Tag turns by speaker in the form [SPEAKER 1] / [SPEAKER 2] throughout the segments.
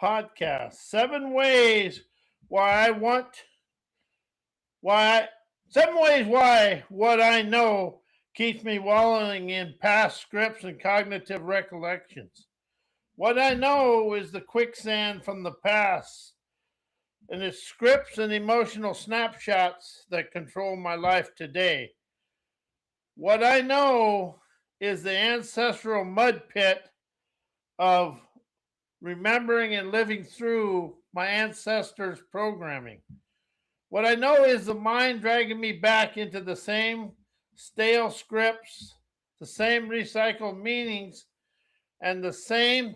[SPEAKER 1] podcast. 7 ways why I want, why, 7 ways why what I know keeps me wallowing in past scripts and cognitive recollections. What I know is the quicksand from the past, and it's scripts and emotional snapshots that control my life today. What I know is the ancestral mud pit of remembering and living through my ancestors' programming. What I know is the mind dragging me back into the same stale scripts, the same recycled meanings, and the same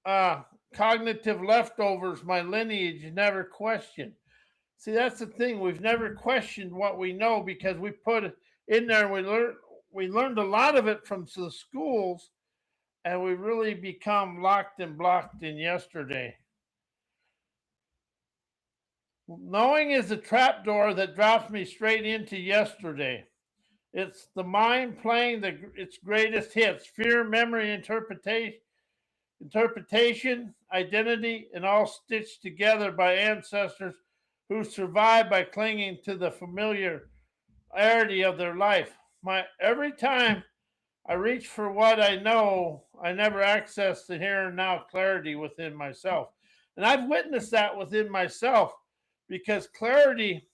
[SPEAKER 1] uh, cognitive leftovers my lineage never questioned. See, that's the thing. We've never questioned what we know because we put it in there and we learned a lot of it from the schools, and we really become locked and blocked in yesterday. Knowing is a trapdoor that drops me straight into yesterday. It's the mind playing its greatest hits: fear, memory, interpretation, identity, and all stitched together by ancestors who survived by clinging to the familiarity of their life. Every time I reach for what I know, I never access the here and now clarity within myself. And I've witnessed that within myself because clarity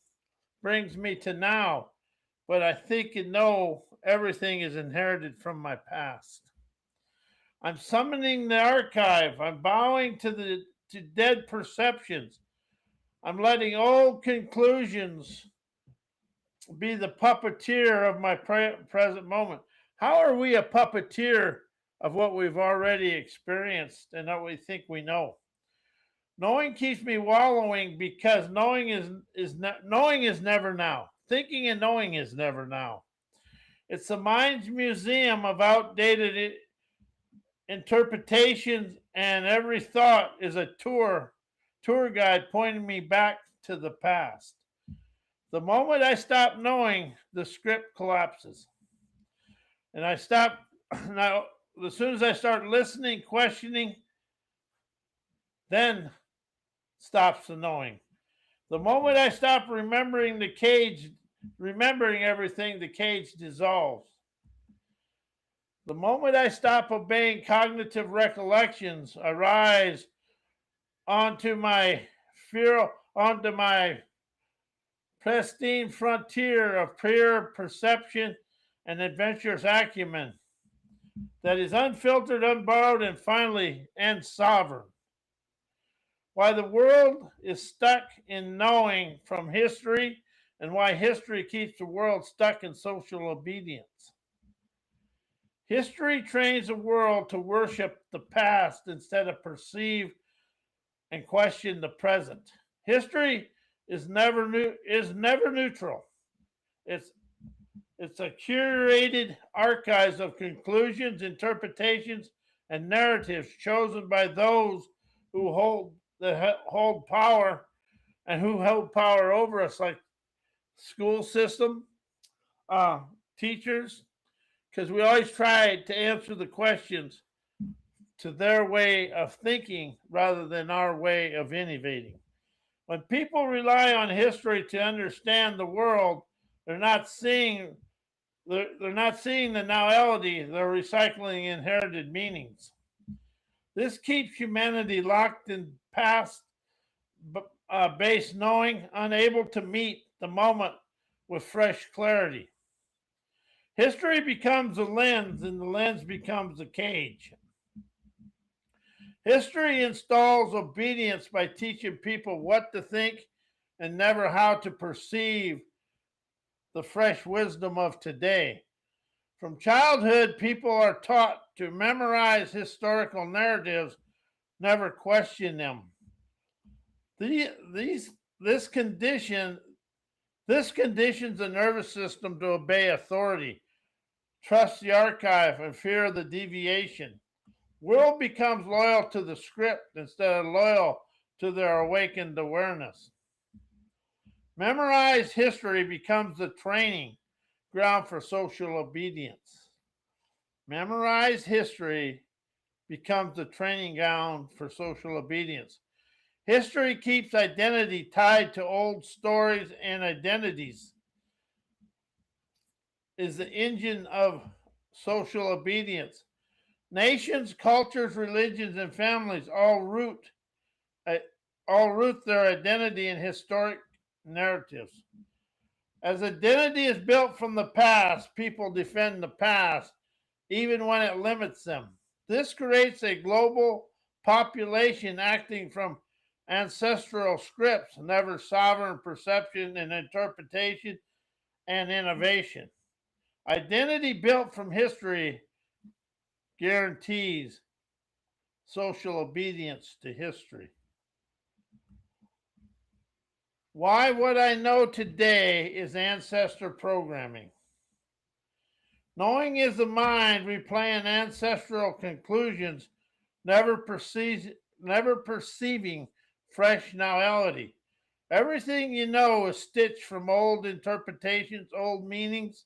[SPEAKER 1] brings me to now, but I think and know everything is inherited from my past. I'm summoning the archive. I'm bowing to dead perceptions. I'm letting old conclusions be the puppeteer of my present moment. How are we a puppeteer of what we've already experienced and what we think we know? Knowing keeps me wallowing because knowing is never now. Thinking and knowing is never now. It's the mind's museum of outdated interpretations, and every thought is a tour guide pointing me back to the past. The moment I stop knowing, the script collapses. And I stop now. As soon as I start listening, questioning, then stops the knowing. The moment I stop remembering everything, the cage dissolves. The moment I stop obeying cognitive recollections, I rise onto my onto my pristine frontier of pure perception and adventurous acumen that is unfiltered, unborrowed, and finally and sovereign. Why the world is stuck in knowing from history, and why history keeps the world stuck in social obedience. History trains the world to worship the past instead of perceive and question the present. History is never neutral. It's it's a curated archives of conclusions, interpretations, and narratives chosen by those who hold power and who hold power over us, like school system, uh, teachers, because we always try to answer the questions to their way of thinking rather than our way of innovating. When people rely on history to understand the world, they're not seeing they're not seeing the nowality, they're recycling inherited meanings. This keeps humanity locked in past based knowing, unable to meet the moment with fresh clarity. History becomes a lens, and the lens becomes a cage. History installs obedience by teaching people what to think and never how to perceive the fresh wisdom of today. From childhood, people are taught to memorize historical narratives, never question them. The, these, this condition this conditions the nervous system to obey authority, trust the archive, and fear the deviation. World becomes loyal to the script instead of loyal to their awakened awareness. Memorized history becomes the training ground for social obedience. Memorized history becomes the training ground for social obedience. History keeps identity tied to old stories and identities, is the engine of social obedience. Nations, cultures, religions, and families uh, all root their identity in historic narratives. As identity is built from the past, people defend the past, even when it limits them. This creates a global population acting from ancestral scripts, never sovereign perception and interpretation and innovation. Identity built from history guarantees social obedience to history. Why what I know today is ancestor programming. Knowing is the mind replaying ancestral conclusions, never perceiving fresh novelty. Everything you know is stitched from old interpretations, old meanings,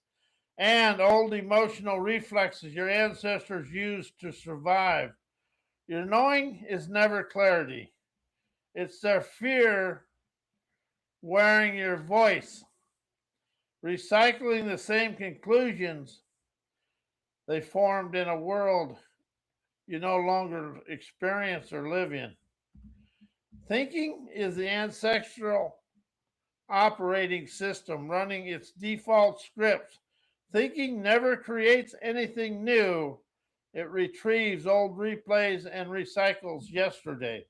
[SPEAKER 1] and old emotional reflexes your ancestors used to survive. Your knowing is never clarity. It's their fear wearing your voice, recycling the same conclusions they formed in a world you no longer experience or live in. Thinking is the ancestral operating system running its default scripts. Thinking never creates anything new. It retrieves old replays and recycles yesterday.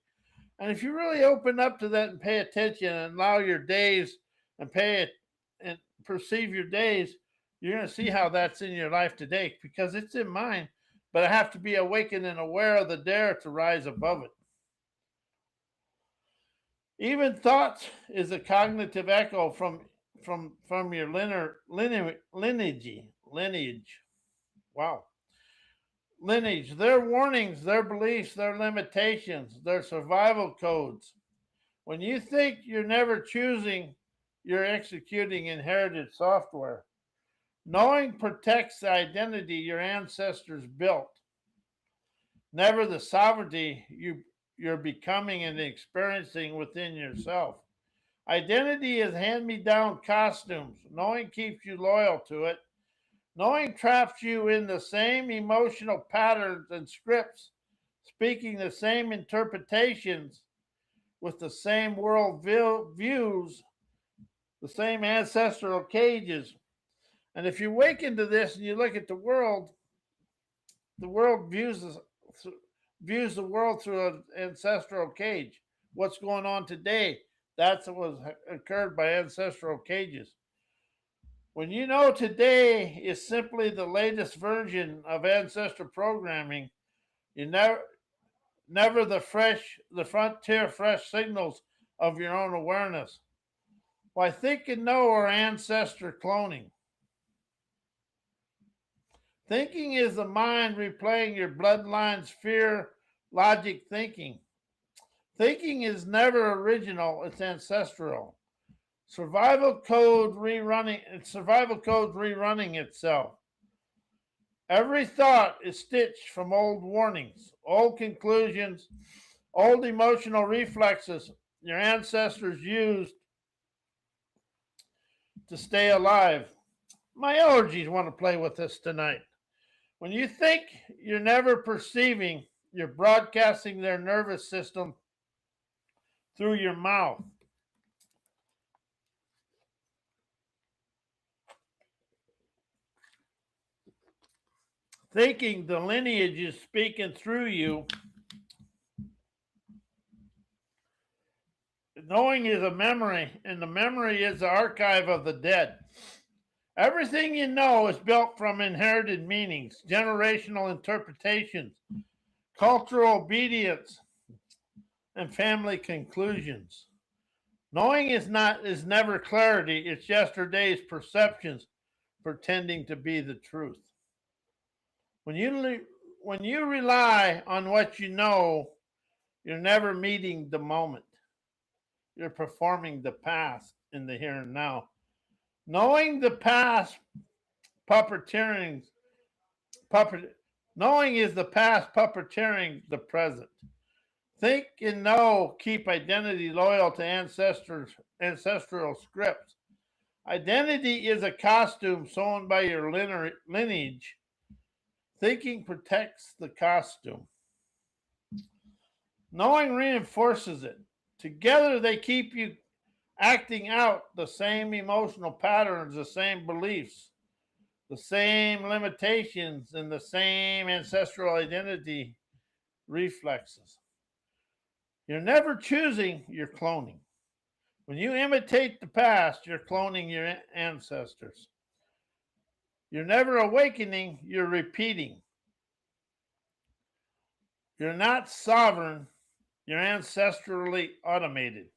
[SPEAKER 1] And if you really open up to that and pay attention and allow your days and pay it and perceive your days, you're going to see how that's in your life today because it's in mine. But I have to be awakened and aware of the dare to rise above it. Even thought is a cognitive echo from your lineage. Wow. Lineage, their warnings, their beliefs, their limitations, their survival codes. When you think you're never choosing, you're executing inherited software. Knowing protects the identity your ancestors built, never the sovereignty you're becoming and experiencing within yourself. Identity is hand me down costumes. Knowing keeps you loyal to it. Knowing traps you in the same emotional patterns and scripts, speaking the same interpretations with the same world views, the same ancestral cages. And if you wake into this and you look at the world views the world through an ancestral cage. What's going on today? That's what was occurred by ancestral cages. When you know today is simply the latest version of ancestral programming, you never the frontier fresh signals of your own awareness. Why think and know are ancestor cloning. Thinking is the mind replaying your bloodline's fear, logic thinking. Thinking is never original, it's ancestral. Survival code rerunning itself. Every thought is stitched from old warnings, old conclusions, old emotional reflexes your ancestors used to stay alive. My allergies want to play with us tonight. When you think you're never perceiving, you're broadcasting their nervous system through your mouth. Thinking the lineage is speaking through you. Knowing is a memory, and the memory is the archive of the dead. Everything you know is built from inherited meanings, generational interpretations, cultural obedience, and family conclusions. Knowing is never clarity, it's yesterday's perceptions pretending to be the truth. When you rely on what you know, you're never meeting the moment. You're performing the past in the here and now. Knowing the past puppeteering puppet Knowing is the past puppeteering the present. Think and know, keep identity loyal to ancestral scripts. Identity is a costume sewn by your lineage. Thinking protects the costume. Knowing reinforces it. Together they keep you acting out the same emotional patterns, the same beliefs, the same limitations, and the same ancestral identity reflexes. You're never choosing, you're cloning. When you imitate the past, you're cloning your ancestors. You're never awakening, you're repeating. You're not sovereign, you're ancestrally automated.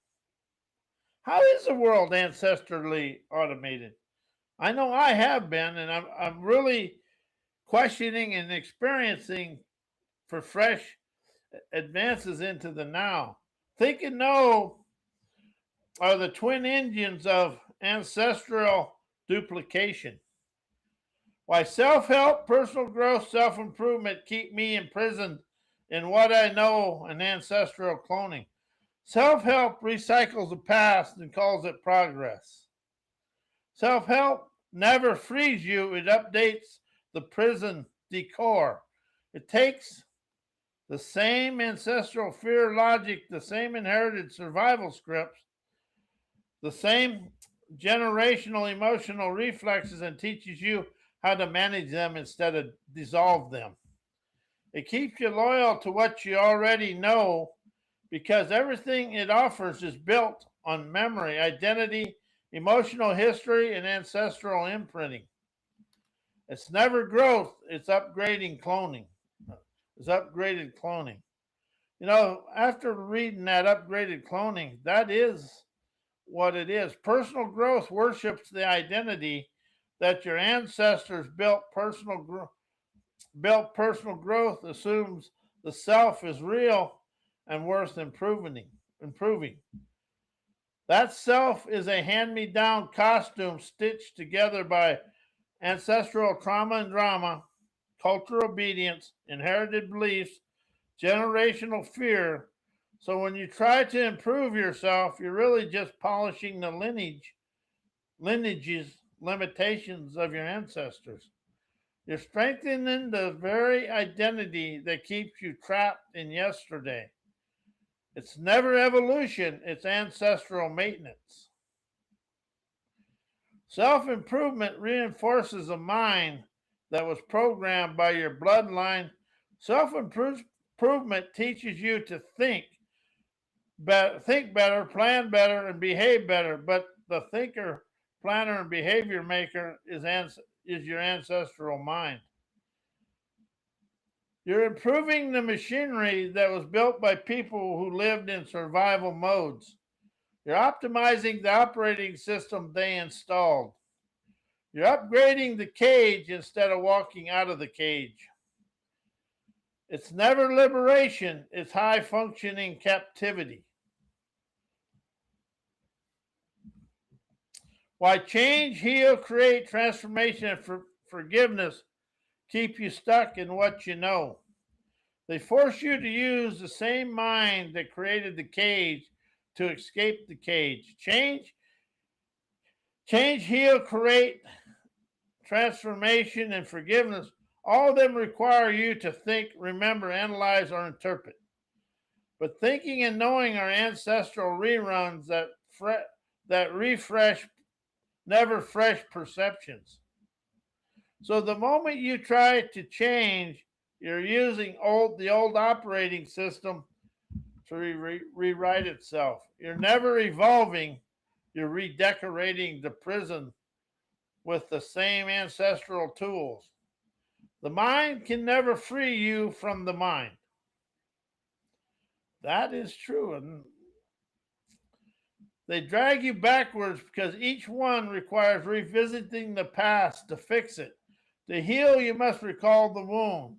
[SPEAKER 1] How is the world ancestrally automated? I know I have been, and I'm really questioning and experiencing for fresh advances into the now. Think and know are the twin engines of ancestral duplication. Why self help, personal growth, self improvement keep me imprisoned in what I know and ancestral cloning. Self help recycles the past and calls it progress. Self help never frees you, it updates the prison decor. It takes the same ancestral fear logic, the same inherited survival scripts, the same generational emotional reflexes, and teaches you how to manage them instead of dissolve them. It keeps you loyal to what you already know because everything it offers is built on memory, identity, emotional history, and ancestral imprinting. It's never growth, it's upgrading cloning. It's upgraded cloning. You know, after reading that upgraded cloning, that is what it is. Personal growth worships the identity that your ancestors built. Personal growth assumes the self is real and worth improving. That self is a hand-me-down costume stitched together by ancestral trauma and drama, cultural obedience, inherited beliefs, generational fear. So when you try to improve yourself, you're really just polishing the lineage's limitations of your ancestors. You're strengthening the very identity that keeps you trapped in yesterday. It's never evolution, it's ancestral maintenance. Self improvement reinforces a mind that was programmed by your bloodline. Self improvement teaches you to think better, plan better, and behave better. But the thinker, planner, and behavior maker is your ancestral mind. You're improving the machinery that was built by people who lived in survival modes. You're optimizing the operating system they installed. You're upgrading the cage instead of walking out of the cage. It's never liberation, it's high functioning captivity. Why change, heal, create, transformation, and forgiveness keep you stuck in what you know. They force you to use the same mind that created the cage to escape the cage. Change, heal, create, transformation, and forgiveness, all of them require you to think, remember, analyze, or interpret. But thinking and knowing are ancestral reruns that refresh never fresh perceptions. So the moment you try to change, you're using the old operating system to rewrite itself. You're never evolving, you're redecorating the prison with the same ancestral tools. The mind can never free you from the mind. That is true. And they drag you backwards because each one requires revisiting the past to fix it. To heal, you must recall the wound.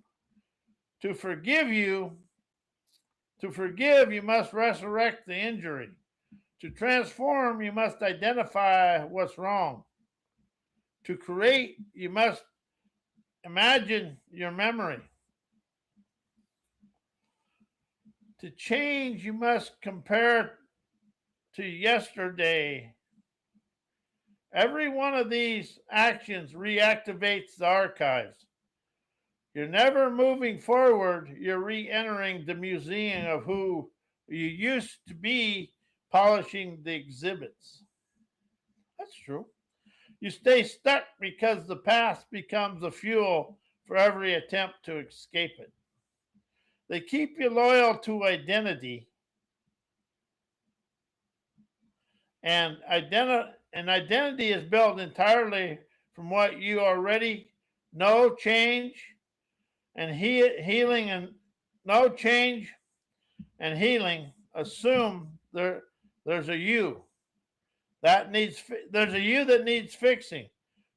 [SPEAKER 1] To forgive, you must resurrect the injury. To transform, you must identify what's wrong. To create, you must imagine your memory. To change, you must compare to yesterday. Every one of these actions reactivates the archives. You're never moving forward, you're re entering the museum of who you used to be, polishing the exhibits. That's true. You stay stuck because the past becomes the fuel for every attempt to escape it. They keep you loyal to identity, and identity is built entirely from what you already know. Change and healing and no change and healing assume there's a you there's a you that needs fixing.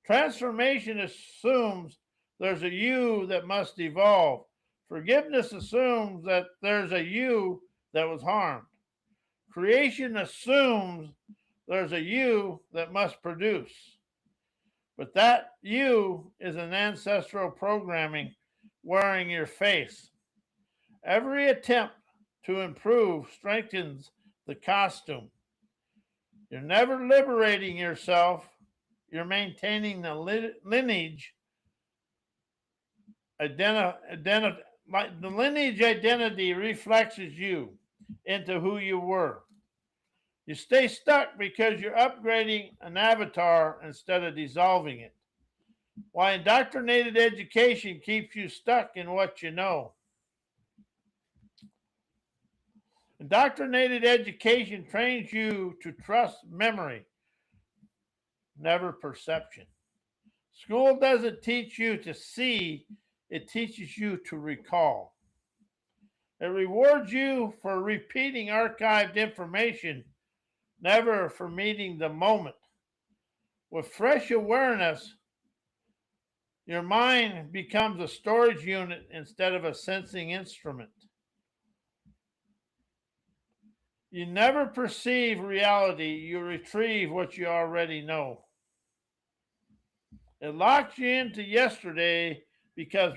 [SPEAKER 1] Transformation assumes there's a you that must evolve. Forgiveness assumes that there's a you that was harmed. Creation assumes there's a you that must produce. But that you is an ancestral programming wearing your face. Every attempt to improve strengthens the costume. You're never liberating yourself. You're maintaining the lineage the lineage identity reflects you into who you were. You stay stuck because you're upgrading an avatar instead of dissolving it. Why indoctrinated education keeps you stuck in what you know. Indoctrinated education trains you to trust memory, never perception. School doesn't teach you to see, it teaches you to recall. It rewards you for repeating archived information, never for meeting the moment. With fresh awareness, your mind becomes a storage unit instead of a sensing instrument. You never perceive reality, you retrieve what you already know. It locks you into yesterday because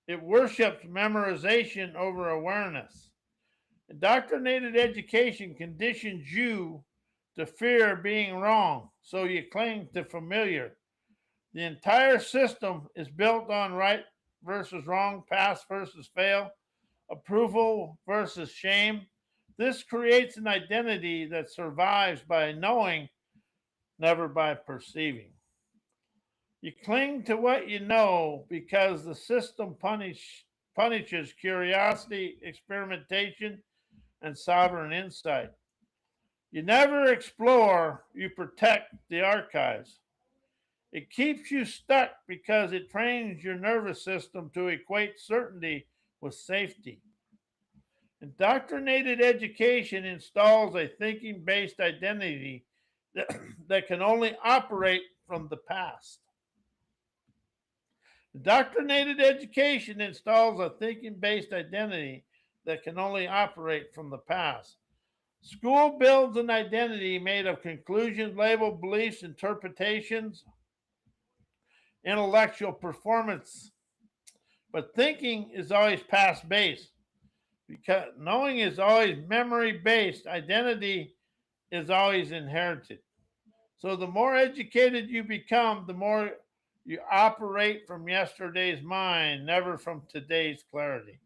[SPEAKER 1] it worships memorization over awareness. Indoctrinated education conditions you to fear being wrong, so you cling to familiar. The entire system is built on right versus wrong, pass versus fail, approval versus shame. This creates an identity that survives by knowing, never by perceiving. You cling to what you know because the system punishes curiosity, experimentation, and sovereign insight. You never explore, you protect the archives. It keeps you stuck because it trains your nervous system to equate certainty with safety. Indoctrinated education installs a thinking based identity that can only operate from the past. Indoctrinated education installs a thinking based identity that can only operate from the past. School builds an identity made of conclusions, labeled beliefs, interpretations, intellectual performance. But thinking is always past based because knowing is always memory based. Identity is always inherited. So the more educated you become, the more you operate from yesterday's mind, never from today's clarity.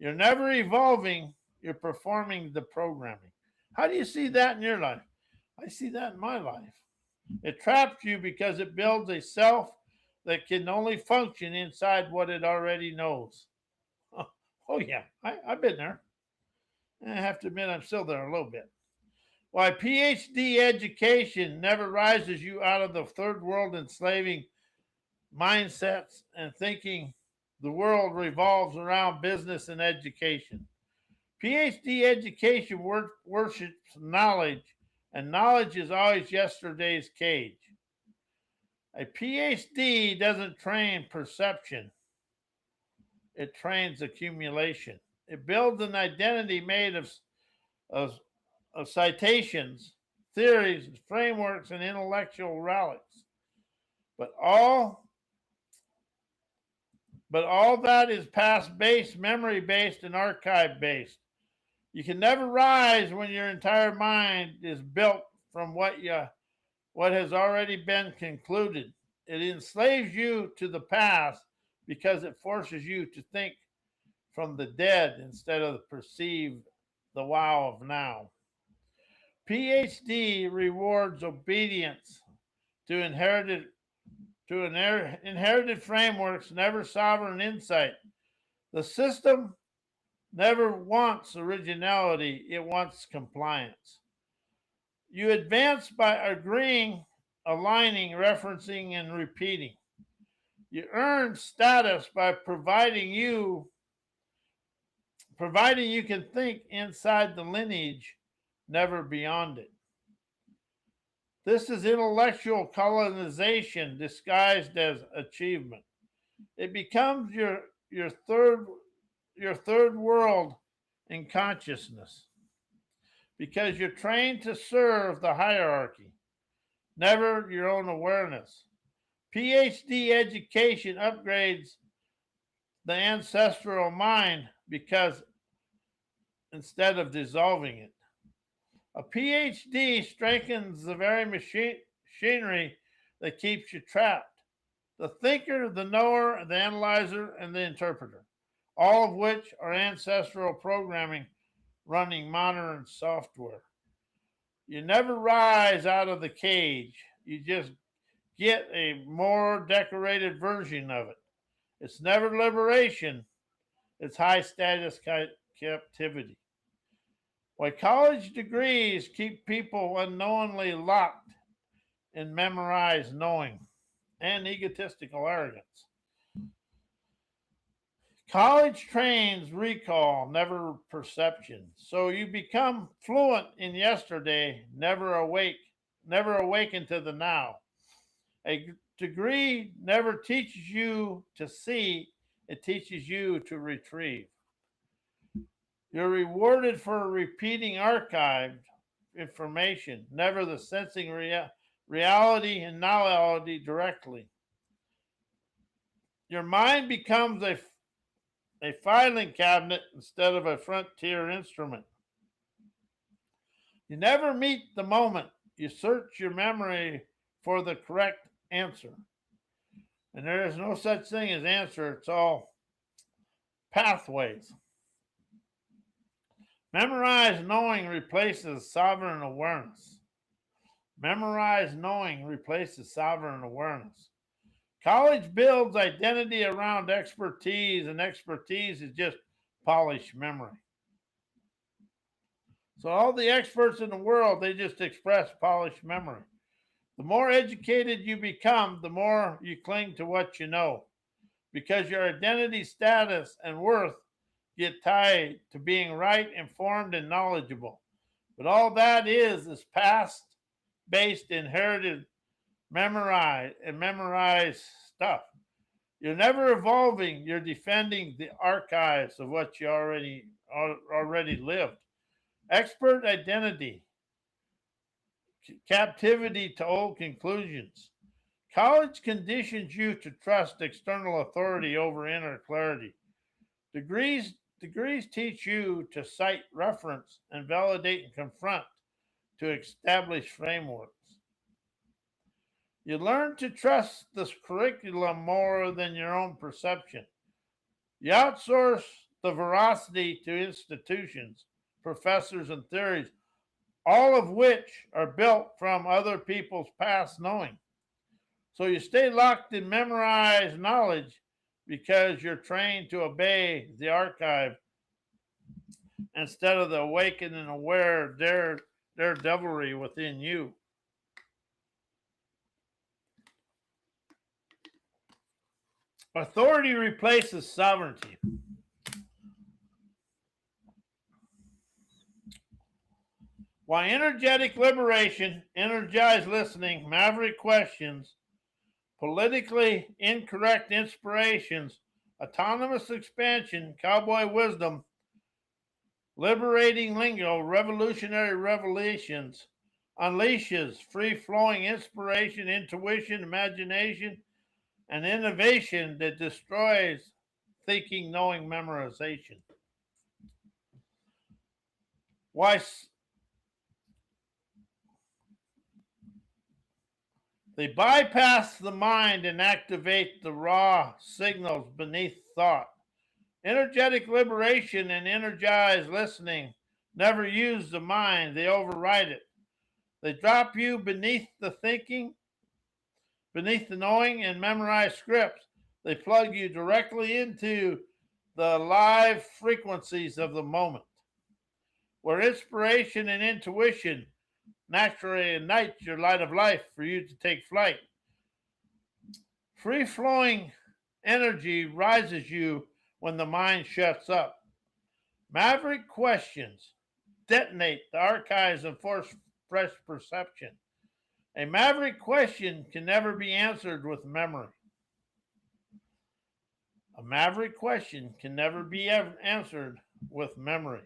[SPEAKER 1] You're never evolving, you're performing the programming. How do you see that in your life? I see that in my life. It traps you because it builds a self that can only function inside what it already knows. Oh, yeah, I've been there. I have to admit, I'm still there a little bit. Why PhD education never rises you out of the third world enslaving mindsets and thinking the world revolves around business and education. PhD education worships knowledge, and knowledge is always yesterday's cage. A PhD doesn't train perception, it trains accumulation. It builds an identity made of, of citations, theories, frameworks, and intellectual relics. But all but all that is past based, memory based, and archive based. You can never rise when your entire mind is built from what has already been concluded. It enslaves you to the past because it forces you to think from the dead instead of perceive the wow of now. PhD rewards obedience to inherited frameworks, never sovereign insight. The system never wants originality, it wants compliance. You advance by agreeing, aligning, referencing, and repeating. You earn status by providing you can think inside the lineage, never beyond it. This is intellectual colonization disguised as achievement. It becomes your third world in consciousness because you're trained to serve the hierarchy, never your own awareness. PhD education upgrades the ancestral mind because instead of dissolving it. A PhD strengthens the very machinery that keeps you trapped. The thinker, the knower, the analyzer, and the interpreter, all of which are ancestral programming running modern software. You never rise out of the cage. You just get a more decorated version of it. It's never liberation, it's high status captivity. Why college degrees keep people unknowingly locked in memorized knowing and egotistical arrogance. College trains recall, never perception. So you become fluent in yesterday, never awaken to the now. A degree never teaches you to see, it teaches you to retrieve. You're rewarded for repeating archived information, never the sensing reality and knowledge directly. Your mind becomes a filing cabinet instead of a frontier instrument. You never meet the moment. You search your memory for the correct answer. And there is no such thing as answer, it's all pathways. Memorized knowing replaces sovereign awareness. Memorized knowing replaces sovereign awareness. College builds identity around expertise, and expertise is just polished memory. So all the experts in the world, they just express polished memory. The more educated you become, the more you cling to what you know, because your identity, status, and worth get tied to being right, informed, and knowledgeable. But all that is past-based, inherited, memorized stuff. You're never evolving. You're defending the archives of what you already lived. Expert identity, captivity to old conclusions. College conditions you to trust external authority over inner clarity. Degrees teach you to cite, reference, and validate and confront to establish frameworks. You learn to trust this curriculum more than your own perception. You outsource the veracity to institutions, professors, and theories, all of which are built from other people's past knowing. So you stay locked in memorized knowledge because you're trained to obey the archive instead of the awakened and aware daredevilry within you. Authority replaces sovereignty. Why energetic liberation, energized listening, maverick questions, politically incorrect inspirations, autonomous expansion, cowboy wisdom, liberating lingo, revolutionary revelations, unleashes free-flowing inspiration, intuition, imagination, and innovation that destroys thinking, knowing, memorization. Why they bypass the mind and activate the raw signals beneath thought. Energetic liberation and energized listening never use the mind, they override it. They drop you beneath the thinking, beneath the knowing, and memorize scripts. They plug you directly into the live frequencies of the moment, where inspiration and intuition naturally ignite your light of life for you to take flight. Free flowing energy rises you when the mind shuts up. Maverick questions detonate the archives and force fresh perception. A maverick question can never be answered with memory. A maverick question can never be answered with memory.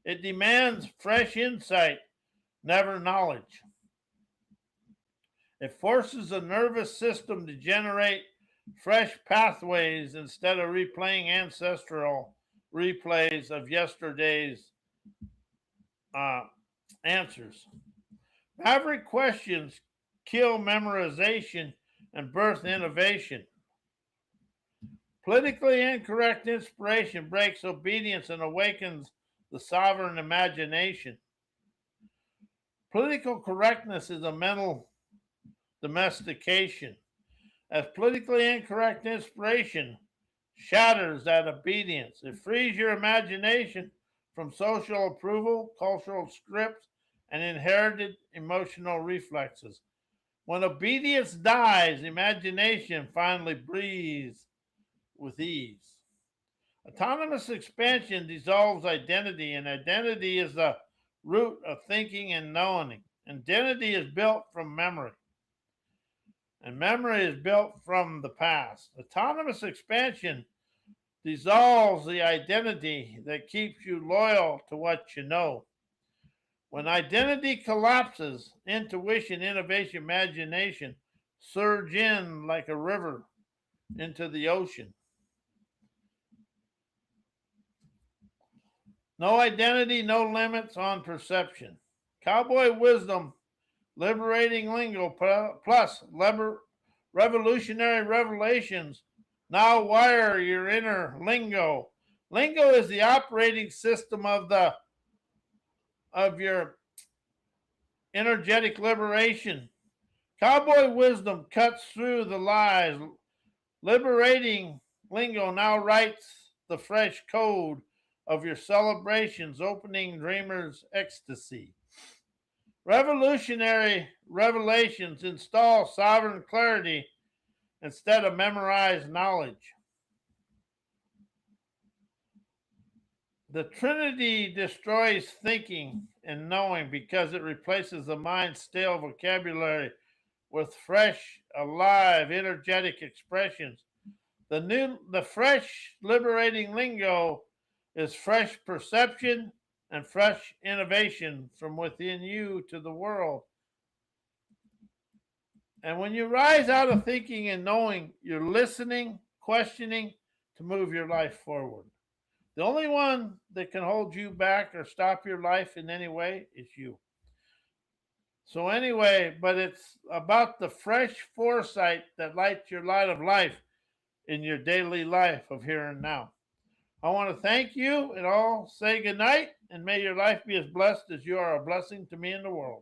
[SPEAKER 1] It demands fresh insight, never knowledge. It forces the nervous system to generate fresh pathways instead of replaying ancestral replays of yesterday's answers. Maverick questions kill memorization and birth innovation. Politically incorrect inspiration breaks obedience and awakens the sovereign imagination. Political correctness is a mental domestication, as politically incorrect inspiration shatters that obedience. It frees your imagination from social approval, cultural scripts, and inherited emotional reflexes. When obedience dies, imagination finally breathes with ease. Autonomous expansion dissolves identity, and identity is the root of thinking and knowing. Identity is built from memory, and memory is built from the past. Autonomous expansion dissolves the identity that keeps you loyal to what you know. When identity collapses, intuition, innovation, imagination surge in like a river into the ocean. No identity, no limits on perception. Cowboy wisdom, liberating lingo, plus revolutionary revelations now wire your inner lingo. Lingo is the operating system of your energetic liberation. Cowboy wisdom cuts through the lies. Liberating lingo now writes the fresh code of your celebrations, opening dreamers' ecstasy. Revolutionary revelations install sovereign clarity instead of memorized knowledge. The Trinity destroys thinking and knowing because it replaces the mind's stale vocabulary with fresh, alive, energetic expressions. The fresh, liberating lingo is fresh perception and fresh innovation from within you to the world. And when you rise out of thinking and knowing, you're listening, questioning to move your life forward. The only one that can hold you back or stop your life in any way is you. So anyway, but it's about the fresh foresight that lights your light of life in your daily life of here and now. I want to thank you and all say good night, and may your life be as blessed as you are a blessing to me in the world.